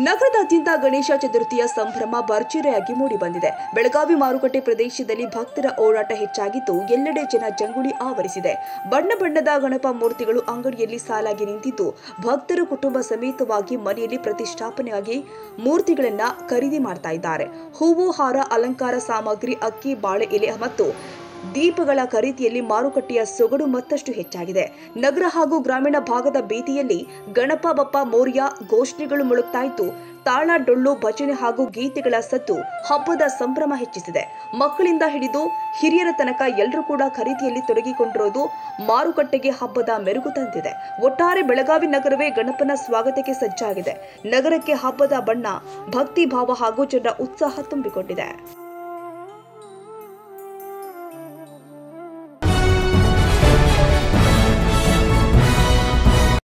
ನಗರದಾದ್ಯಂತ ಗಣೇಶ ಚತುರ್ಥಿಯ ಸಂಭ್ರಮ ಭರ್ಜರಿಯಾಗಿ ಮೂಡಿಬಂದಿದೆ. ಬೆಳಗಾವಿ ಮಾರುಕಟ್ಟೆ ಪ್ರದೇಶದಲ್ಲಿ ಭಕ್ತರ ಓಡಾಟ ಹೆಚ್ಚಾಗಿದ್ದು, ಎಲ್ಲೆಡೆ ಜನ ಜಂಗುಳಿ ಆವರಿಸಿದೆ. ಬಣ್ಣ ಬಣ್ಣದ ಗಣಪ ಮೂರ್ತಿಗಳು ಅಂಗಡಿಯಲ್ಲಿ ಸಾಲಾಗಿ ನಿಂತಿದ್ದು, ಭಕ್ತರು ಕುಟುಂಬ ಸಮೇತವಾಗಿ ಮನೆಯಲ್ಲಿ ಪ್ರತಿಷ್ಠಾಪನೆಯಾಗಿ ಮೂರ್ತಿಗಳನ್ನ ಖರೀದಿ ಮಾಡ್ತಾ ಇದ್ದಾರೆ. ಹೂವು, ಹಾರ, ಅಲಂಕಾರ ಸಾಮಗ್ರಿ, ಅಕ್ಕಿ, ಬಾಳೆ ಎಲೆ ಮತ್ತು ದೀಪಗಳ ಖರೀದಿಯಲ್ಲಿ ಮಾರುಕಟ್ಟೆಯ ಸೊಗಡು ಮತ್ತಷ್ಟು ಹೆಚ್ಚಾಗಿದೆ. ನಗರ ಹಾಗೂ ಗ್ರಾಮೀಣ ಭಾಗದ ಬೀದಿಯಲ್ಲಿ ಗಣಪ ಬಪ್ಪ ಮೋರ್ಯ ಘೋಷಣೆಗಳು ಮೊಳಗ್ತಾ ಇದ್ದು, ತಾಳ, ಡೊಳ್ಳು, ಭಜನೆ ಹಾಗೂ ಗೀತೆಗಳ ಸದ್ದು ಹಬ್ಬದ ಸಂಭ್ರಮ ಹೆಚ್ಚಿಸಿದೆ. ಮಕ್ಕಳಿಂದ ಹಿಡಿದು ಹಿರಿಯರ ತನಕ ಎಲ್ಲರೂ ಕೂಡ ಖರೀದಿಯಲ್ಲಿ ತೊಡಗಿಕೊಂಡಿರೋದು ಮಾರುಕಟ್ಟೆಗೆ ಹಬ್ಬದ ಮೆರುಗು ತಂದಿದೆ. ಒಟ್ಟಾರೆ ಬೆಳಗಾವಿ ನಗರವೇ ಗಣಪನ ಸ್ವಾಗತಕ್ಕೆ ಸಜ್ಜಾಗಿದೆ. ನಗರಕ್ಕೆ ಹಬ್ಬದ ಬಣ್ಣ, ಭಕ್ತಿ ಭಾವ ಹಾಗೂ ಜನರ ಉತ್ಸಾಹ ತುಂಬಿಕೊಂಡಿದೆ.